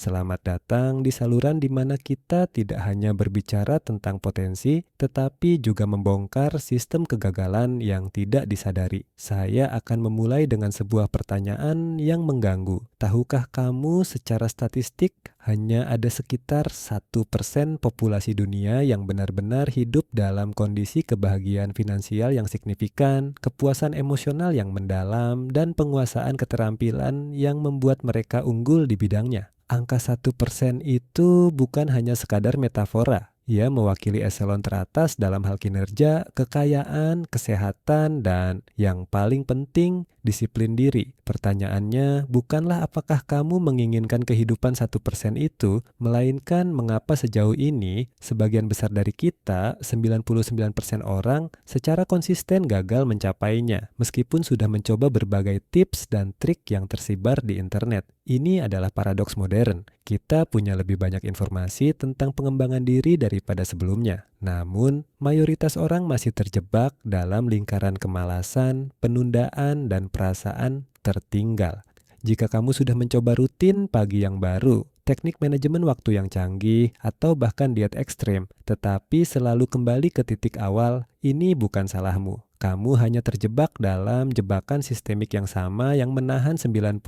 Selamat datang di saluran di mana kita tidak hanya berbicara tentang potensi, tetapi juga membongkar sistem kegagalan yang tidak disadari. Saya akan memulai dengan sebuah pertanyaan yang mengganggu. Tahukah kamu secara statistik hanya ada sekitar 1% populasi dunia yang benar-benar hidup dalam kondisi kebahagiaan finansial yang signifikan, kepuasan emosional yang mendalam, dan penguasaan keterampilan yang membuat mereka unggul di bidangnya. Angka 1% itu bukan hanya sekadar metafora. Ia mewakili eselon teratas dalam hal kinerja, kekayaan, kesehatan, dan yang paling penting, disiplin diri. Pertanyaannya bukanlah apakah kamu menginginkan kehidupan 1% itu, melainkan mengapa sejauh ini sebagian besar dari kita, 99% orang, secara konsisten gagal mencapainya, meskipun sudah mencoba berbagai tips dan trik yang tersebar di internet. Ini adalah paradoks modern. Kita punya lebih banyak informasi tentang pengembangan diri daripada sebelumnya. Namun, mayoritas orang masih terjebak dalam lingkaran kemalasan, penundaan, dan perasaan tertinggal. Jika kamu sudah mencoba rutin pagi yang baru, teknik manajemen waktu yang canggih, atau bahkan diet ekstrem, tetapi selalu kembali ke titik awal, ini bukan salahmu. Kamu hanya terjebak dalam jebakan sistemik yang sama yang menahan 99%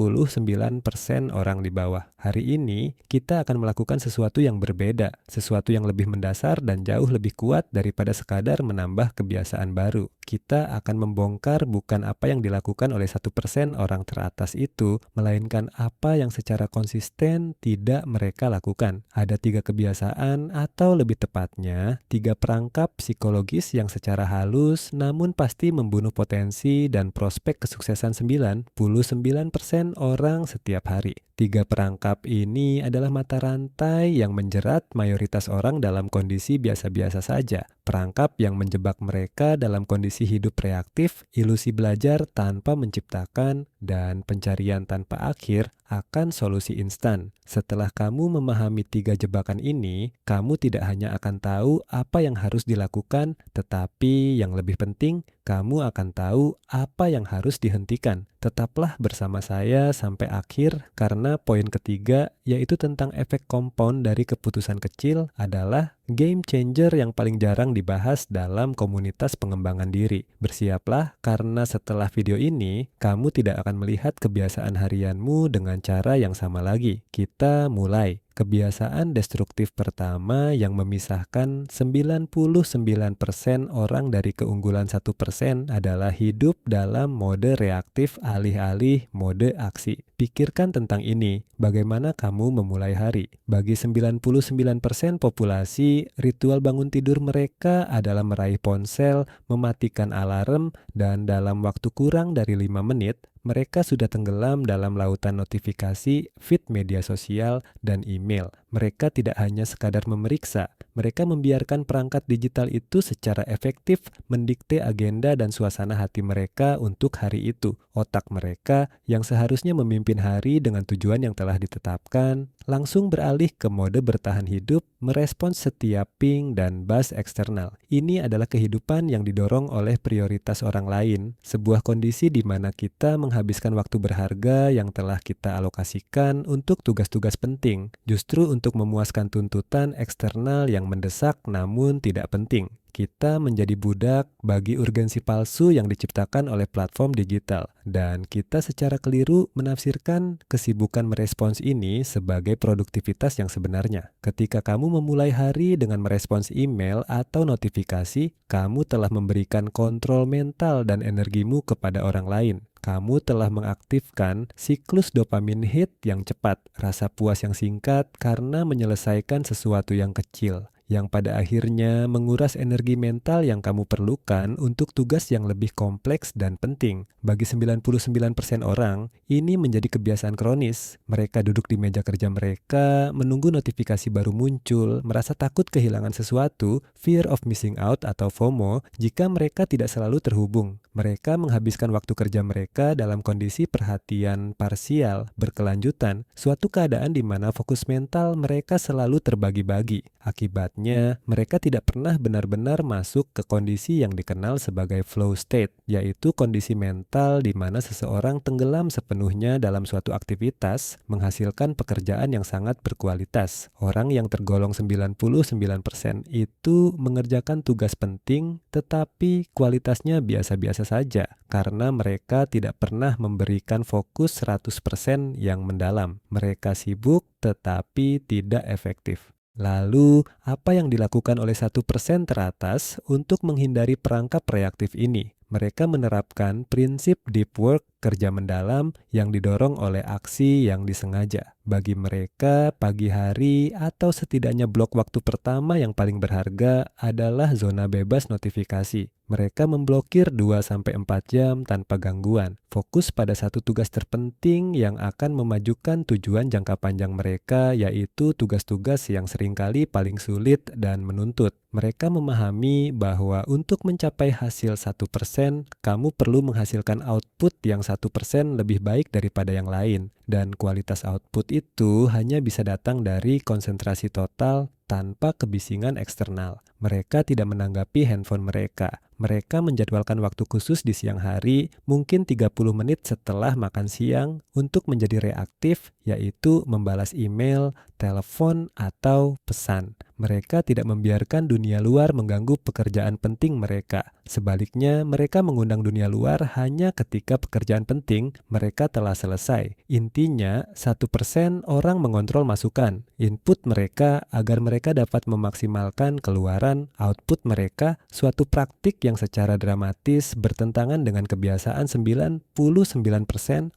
orang di bawah. Hari ini, kita akan melakukan sesuatu yang berbeda, sesuatu yang lebih mendasar dan jauh lebih kuat daripada sekadar menambah kebiasaan baru. Kita akan membongkar bukan apa yang dilakukan oleh 1% orang teratas itu, melainkan apa yang secara konsisten tidak mereka lakukan. Ada 3 kebiasaan atau lebih tepatnya, 3 perangkap psikologis yang secara halus namun pasti membunuh potensi dan prospek kesuksesan 99% orang setiap hari. 3 perangkap ini adalah mata rantai yang menjerat mayoritas orang dalam kondisi biasa-biasa saja. Perangkap yang menjebak mereka dalam kondisi hidup reaktif, ilusi belajar tanpa menciptakan, dan pencarian tanpa akhir akan solusi instan. Setelah kamu memahami 3 jebakan ini, kamu tidak hanya akan tahu apa yang harus dilakukan, tetapi yang lebih penting, kamu akan tahu apa yang harus dihentikan. Tetaplah bersama saya sampai akhir karena poin ketiga, yaitu tentang efek compound dari keputusan kecil, adalah game changer yang paling jarang dibahas dalam komunitas pengembangan diri. Bersiaplah karena setelah video ini, kamu tidak akan melihat kebiasaan harianmu dengan cara yang sama lagi. Kita mulai. Kebiasaan destruktif pertama yang memisahkan 99% orang dari keunggulan 1% adalah hidup dalam mode reaktif alih-alih mode aksi. Pikirkan tentang ini, bagaimana kamu memulai hari. Bagi 99% populasi, ritual bangun tidur mereka adalah meraih ponsel, mematikan alarm, dan dalam waktu kurang dari 5 menit, mereka sudah tenggelam dalam lautan notifikasi, feed media sosial, dan email. Mereka tidak hanya sekadar memeriksa, mereka membiarkan perangkat digital itu secara efektif mendikte agenda dan suasana hati mereka untuk hari itu. Otak mereka yang seharusnya memimpin hari dengan tujuan yang telah ditetapkan, langsung beralih ke mode bertahan hidup, merespons setiap ping dan buzz eksternal. Ini adalah kehidupan yang didorong oleh prioritas orang lain, sebuah kondisi di mana kita menghabiskan waktu berharga yang telah kita alokasikan untuk tugas-tugas penting, justru untuk memuaskan tuntutan eksternal yang mendesak namun tidak penting. Kita menjadi budak bagi urgensi palsu yang diciptakan oleh platform digital, dan kita secara keliru menafsirkan kesibukan merespons ini sebagai produktivitas yang sebenarnya. Ketika kamu memulai hari dengan merespons email atau notifikasi, kamu telah memberikan kontrol mental dan energimu kepada orang lain. Kamu telah mengaktifkan siklus dopamin hit yang cepat, rasa puas yang singkat karena menyelesaikan sesuatu yang kecil, yang pada akhirnya menguras energi mental yang kamu perlukan untuk tugas yang lebih kompleks dan penting. Bagi 99% orang, ini menjadi kebiasaan kronis. Mereka duduk di meja kerja mereka, menunggu notifikasi baru muncul, merasa takut kehilangan sesuatu, fear of missing out atau FOMO, jika mereka tidak selalu terhubung. Mereka menghabiskan waktu kerja mereka dalam kondisi perhatian parsial berkelanjutan, suatu keadaan di mana fokus mental mereka selalu terbagi-bagi. Akibatnya, Akibatnya, mereka tidak pernah benar-benar masuk ke kondisi yang dikenal sebagai flow state, yaitu kondisi mental di mana seseorang tenggelam sepenuhnya dalam suatu aktivitas, menghasilkan pekerjaan yang sangat berkualitas. Orang yang tergolong 99% itu mengerjakan tugas penting, tetapi kualitasnya biasa-biasa saja, karena mereka tidak pernah memberikan fokus 100% yang mendalam. Mereka sibuk, tetapi tidak efektif. Lalu, apa yang dilakukan oleh 1% teratas untuk menghindari perangkap reaktif ini? Mereka menerapkan prinsip deep work, kerja mendalam yang didorong oleh aksi yang disengaja. Bagi mereka, pagi hari atau setidaknya blok waktu pertama yang paling berharga adalah zona bebas notifikasi. Mereka memblokir 2-4 jam tanpa gangguan. Fokus pada satu tugas terpenting yang akan memajukan tujuan jangka panjang mereka, yaitu tugas-tugas yang seringkali paling sulit dan menuntut. Mereka memahami bahwa untuk mencapai hasil 1%, kamu perlu menghasilkan output yang 1% lebih baik daripada yang lain. Dan kualitas output itu hanya bisa datang dari konsentrasi total tanpa kebisingan eksternal. Mereka tidak menanggapi handphone mereka. Mereka menjadwalkan waktu khusus di siang hari, mungkin 30 menit setelah makan siang, untuk menjadi reaktif, yaitu membalas email, telepon, atau pesan. Mereka tidak membiarkan dunia luar mengganggu pekerjaan penting mereka. Sebaliknya, mereka mengundang dunia luar hanya ketika pekerjaan penting mereka telah selesai. Intinya, 1% orang mengontrol masukan, input mereka agar mereka dapat memaksimalkan keluaran, output mereka, suatu praktik yang secara dramatis bertentangan dengan kebiasaan 99%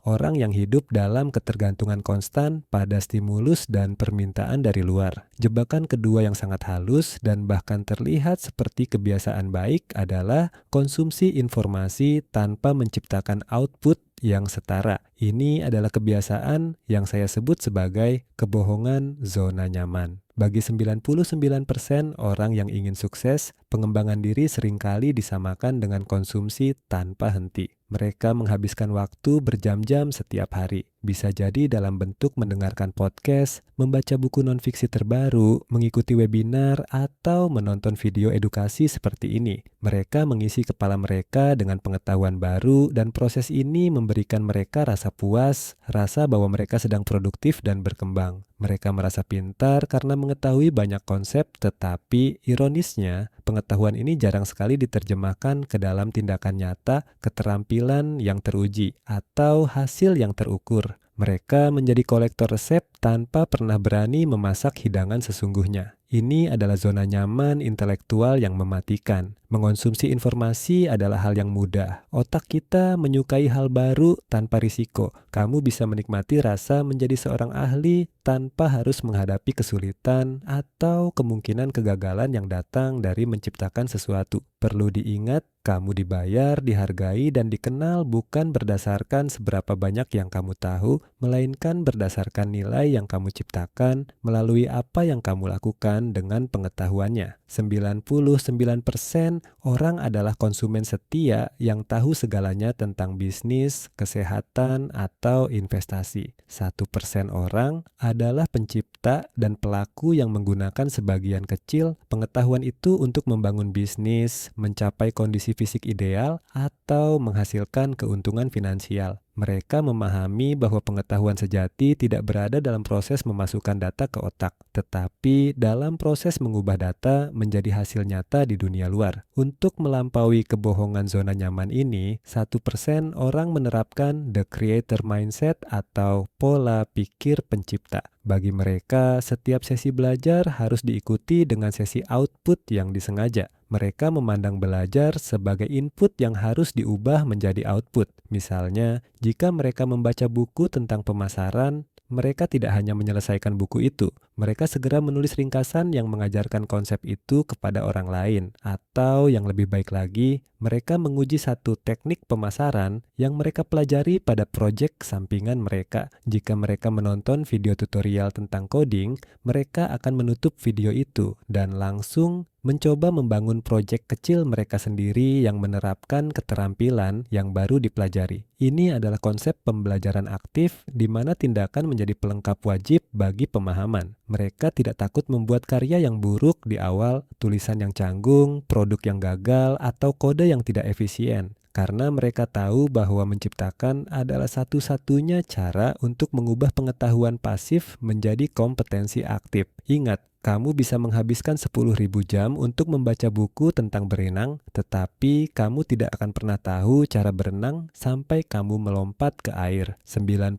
orang yang hidup dalam ketergantungan konstan pada stimulus dan permintaan dari luar. Jebakan kedua yang sangat halus dan bahkan terlihat seperti kebiasaan baik adalah konsumsi informasi tanpa menciptakan output yang setara. Ini adalah kebiasaan yang saya sebut sebagai kebohongan zona nyaman. Bagi 99% orang yang ingin sukses, pengembangan diri seringkali disamakan dengan konsumsi tanpa henti. Mereka menghabiskan waktu berjam-jam setiap hari. Bisa jadi dalam bentuk mendengarkan podcast, membaca buku non-fiksi terbaru, mengikuti webinar, atau menonton video edukasi seperti ini. Mereka mengisi kepala mereka dengan pengetahuan baru, dan proses ini memberikan mereka rasa puas, rasa bahwa mereka sedang produktif dan berkembang. Mereka merasa pintar karena mengetahui banyak konsep, tetapi ironisnya, pengetahuan ini jarang sekali diterjemahkan ke dalam tindakan nyata, keterampilan yang teruji, atau hasil yang terukur. Mereka menjadi kolektor resep tanpa pernah berani memasak hidangan sesungguhnya. Ini adalah zona nyaman intelektual yang mematikan. Mengonsumsi informasi adalah hal yang mudah. Otak kita menyukai hal baru tanpa risiko. Kamu bisa menikmati rasa menjadi seorang ahli tanpa harus menghadapi kesulitan atau kemungkinan kegagalan yang datang dari menciptakan sesuatu. Perlu diingat, kamu dibayar, dihargai, dan dikenal bukan berdasarkan seberapa banyak yang kamu tahu, melainkan berdasarkan nilai yang kamu ciptakan melalui apa yang kamu lakukan dengan pengetahuannya. 99% orang adalah konsumen setia yang tahu segalanya tentang bisnis, kesehatan, atau investasi. 1% orang adalah pencipta dan pelaku yang menggunakan sebagian kecil pengetahuan itu untuk membangun bisnis, mencapai kondisi fisik ideal, atau menghasilkan keuntungan finansial. Mereka memahami bahwa pengetahuan sejati tidak berada dalam proses memasukkan data ke otak, tetapi dalam proses mengubah data menjadi hasil nyata di dunia luar. Untuk melampaui kebohongan zona nyaman ini, 1% orang menerapkan the creator mindset atau pola pikir pencipta. Bagi mereka, setiap sesi belajar harus diikuti dengan sesi output yang disengaja. Mereka memandang belajar sebagai input yang harus diubah menjadi output. Misalnya, jika mereka membaca buku tentang pemasaran, mereka tidak hanya menyelesaikan buku itu, mereka segera menulis ringkasan yang mengajarkan konsep itu kepada orang lain. Atau yang lebih baik lagi, mereka menguji satu teknik pemasaran yang mereka pelajari pada proyek sampingan mereka. Jika mereka menonton video tutorial tentang coding, mereka akan menutup video itu dan langsung mencoba membangun proyek kecil mereka sendiri yang menerapkan keterampilan yang baru dipelajari. Ini adalah konsep pembelajaran aktif di mana tindakan menjadi pelengkap wajib bagi pemahaman. Mereka tidak takut membuat karya yang buruk di awal, tulisan yang canggung, produk yang gagal, atau kode yang tidak efisien. Karena mereka tahu bahwa menciptakan adalah satu-satunya cara untuk mengubah pengetahuan pasif menjadi kompetensi aktif. Ingat, kamu bisa menghabiskan 10.000 jam untuk membaca buku tentang berenang, tetapi kamu tidak akan pernah tahu cara berenang sampai kamu melompat ke air. 99%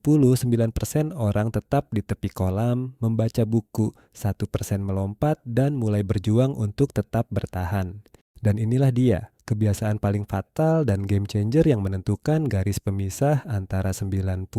orang tetap di tepi kolam, membaca buku, 1% melompat dan mulai berjuang untuk tetap bertahan. Dan inilah dia, kebiasaan paling fatal dan game changer yang menentukan garis pemisah antara 99%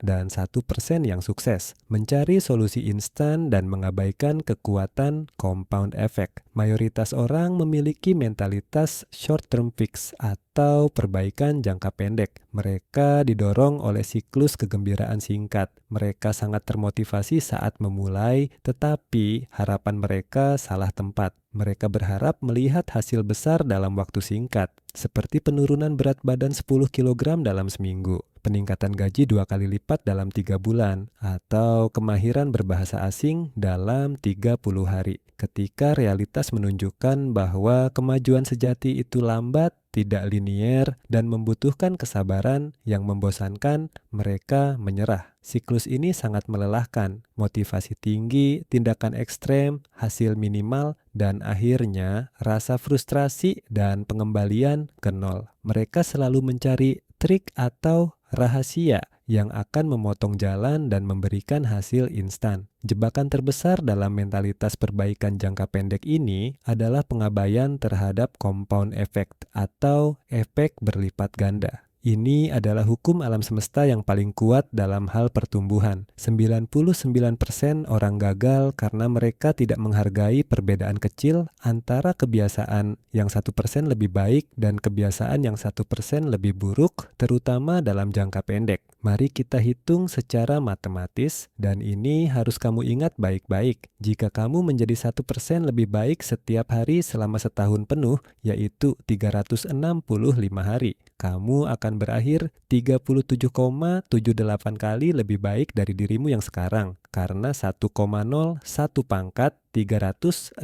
dan 1% yang sukses. Mencari solusi instan dan mengabaikan kekuatan compound effect. Mayoritas orang memiliki mentalitas short term fix atau perbaikan jangka pendek. Mereka didorong oleh siklus kegembiraan singkat. Mereka sangat termotivasi saat memulai, tetapi harapan mereka salah tempat. Mereka berharap melihat hasil besar dalam waktu singkat, seperti penurunan berat badan 10 kg dalam seminggu, peningkatan gaji 2 kali lipat dalam 3 bulan, atau kemahiran berbahasa asing dalam 30 hari. Ketika realitas menunjukkan bahwa kemajuan sejati itu lambat, tidak linier, dan membutuhkan kesabaran yang membosankan, mereka menyerah. Siklus ini sangat melelahkan, motivasi tinggi, tindakan ekstrem, hasil minimal, dan akhirnya rasa frustrasi dan pengembalian ke nol. Mereka selalu mencari trik atau rahasia yang akan memotong jalan dan memberikan hasil instan. Jebakan terbesar dalam mentalitas perbaikan jangka pendek ini adalah pengabaian terhadap compound effect atau efek berlipat ganda. Ini adalah hukum alam semesta yang paling kuat dalam hal pertumbuhan. 99% orang gagal karena mereka tidak menghargai perbedaan kecil antara kebiasaan yang 1% lebih baik dan kebiasaan yang 1% lebih buruk, terutama dalam jangka pendek. Mari kita hitung secara matematis, dan ini harus kamu ingat baik-baik. Jika kamu menjadi 1% lebih baik setiap hari selama setahun penuh, yaitu 365 hari, kamu akan berakhir 37,78 kali lebih baik dari dirimu yang sekarang. Karena 1,01 pangkat 365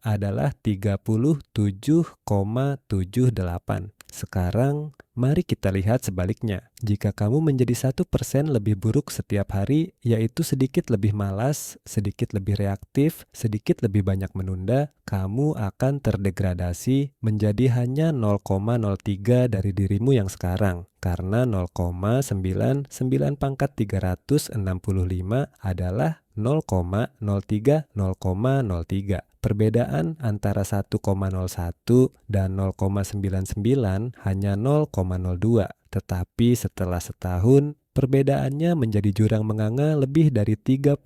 adalah 37,78. Sekarang, mari kita lihat sebaliknya. Jika kamu menjadi 1% lebih buruk setiap hari, yaitu sedikit lebih malas, sedikit lebih reaktif, sedikit lebih banyak menunda, kamu akan terdegradasi menjadi hanya 0,03 dari dirimu yang sekarang. Karena 0,99 pangkat 365 adalah 0,03. Perbedaan antara 1,01 dan 0,99 hanya 0,02. Tetapi setelah setahun, perbedaannya menjadi jurang menganga lebih dari 37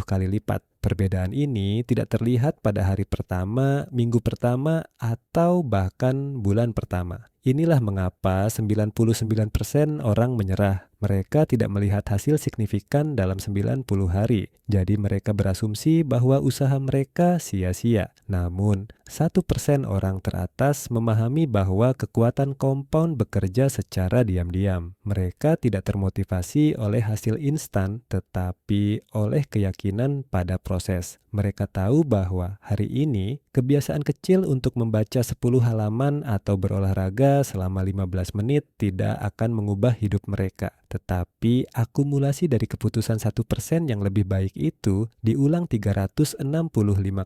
kali lipat. Perbedaan ini tidak terlihat pada hari pertama, minggu pertama, atau bahkan bulan pertama. Inilah mengapa 99% orang menyerah. Mereka tidak melihat hasil signifikan dalam 90 hari. Jadi mereka berasumsi bahwa usaha mereka sia-sia. Namun, 1% orang teratas memahami bahwa kekuatan compound bekerja secara diam-diam. Mereka tidak termotivasi oleh hasil instan, tetapi oleh keyakinan pada proses. Mereka tahu bahwa hari ini, kebiasaan kecil untuk membaca 10 halaman atau berolahraga selama 15 menit tidak akan mengubah hidup mereka. Tetapi akumulasi dari keputusan 1% yang lebih baik itu diulang 365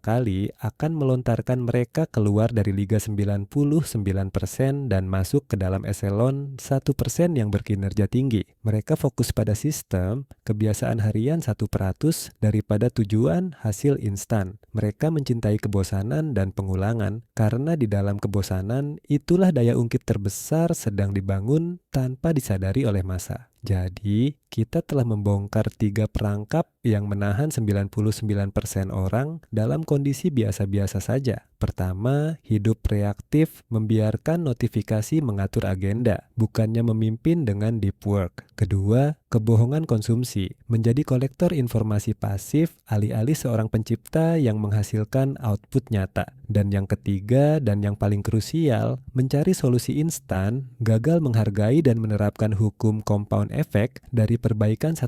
kali akan melontarkan mereka keluar dari Liga 99% dan masuk ke dalam eselon 1% yang berkinerja tinggi. Mereka fokus pada sistem, kebiasaan harian 1% daripada tujuan hasil instan. Mereka mencintai kebosanan dan pengulangan karena di dalam kebosanan itulah daya ungkit terbesar sedang dibangun tanpa disadari oleh massa. Jadi, kita telah membongkar 3 perangkap yang menahan 99% orang dalam kondisi biasa-biasa saja. Pertama, hidup reaktif membiarkan notifikasi mengatur agenda, bukannya memimpin dengan deep work. Kedua, kebohongan konsumsi, menjadi kolektor informasi pasif alih-alih seorang pencipta yang menghasilkan output nyata. Dan yang ketiga dan yang paling krusial, mencari solusi instan, gagal menghargai dan menerapkan hukum compound effect dari perbaikan 1%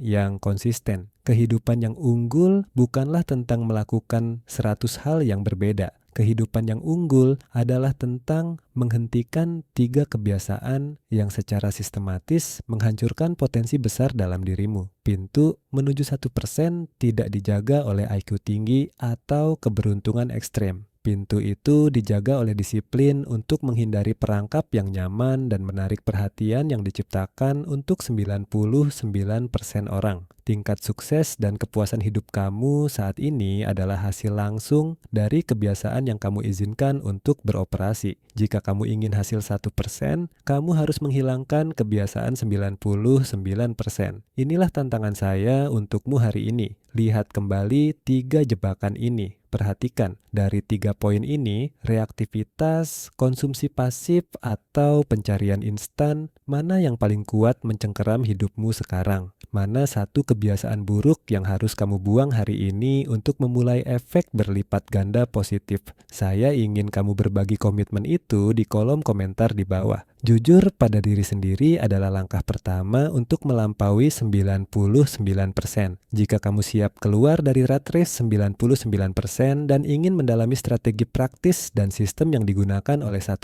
yang konsisten. Kehidupan yang unggul bukanlah tentang melakukan 100 hal yang berbeda. Kehidupan yang unggul adalah tentang menghentikan 3 kebiasaan yang secara sistematis menghancurkan potensi besar dalam dirimu. Pintu menuju 1% tidak dijaga oleh IQ tinggi atau keberuntungan ekstrem. Pintu itu dijaga oleh disiplin untuk menghindari perangkap yang nyaman dan menarik perhatian yang diciptakan untuk 99% orang. Tingkat sukses dan kepuasan hidup kamu saat ini adalah hasil langsung dari kebiasaan yang kamu izinkan untuk beroperasi. Jika kamu ingin hasil 1%, kamu harus menghilangkan kebiasaan 99%. Inilah tantangan saya untukmu hari ini. Lihat kembali 3 jebakan ini. Perhatikan, dari 3 poin ini, reaktivitas, konsumsi pasif, atau pencarian instan, mana yang paling kuat mencengkeram hidupmu sekarang? Mana satu kebiasaan buruk yang harus kamu buang hari ini untuk memulai efek berlipat ganda positif? Saya ingin kamu berbagi komitmen itu di kolom komentar di bawah. Jujur pada diri sendiri adalah langkah pertama untuk melampaui 99%. Jika kamu siap keluar dari rat race 99% dan ingin mendalami strategi praktis dan sistem yang digunakan oleh 1%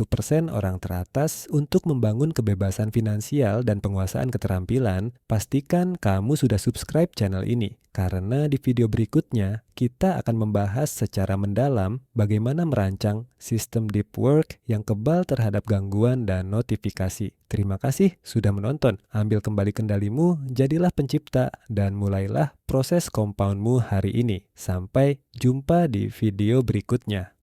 orang teratas untuk membangun kebebasan finansial dan penguasaan keterampilan, pastikan kamu sudah subscribe channel ini. Karena di video berikutnya, kita akan membahas secara mendalam bagaimana merancang sistem deep work yang kebal terhadap gangguan dan notifikasi. Terima kasih sudah menonton. Ambil kembali kendalimu, jadilah pencipta, dan mulailah proses compoundmu hari ini. Sampai jumpa di video berikutnya.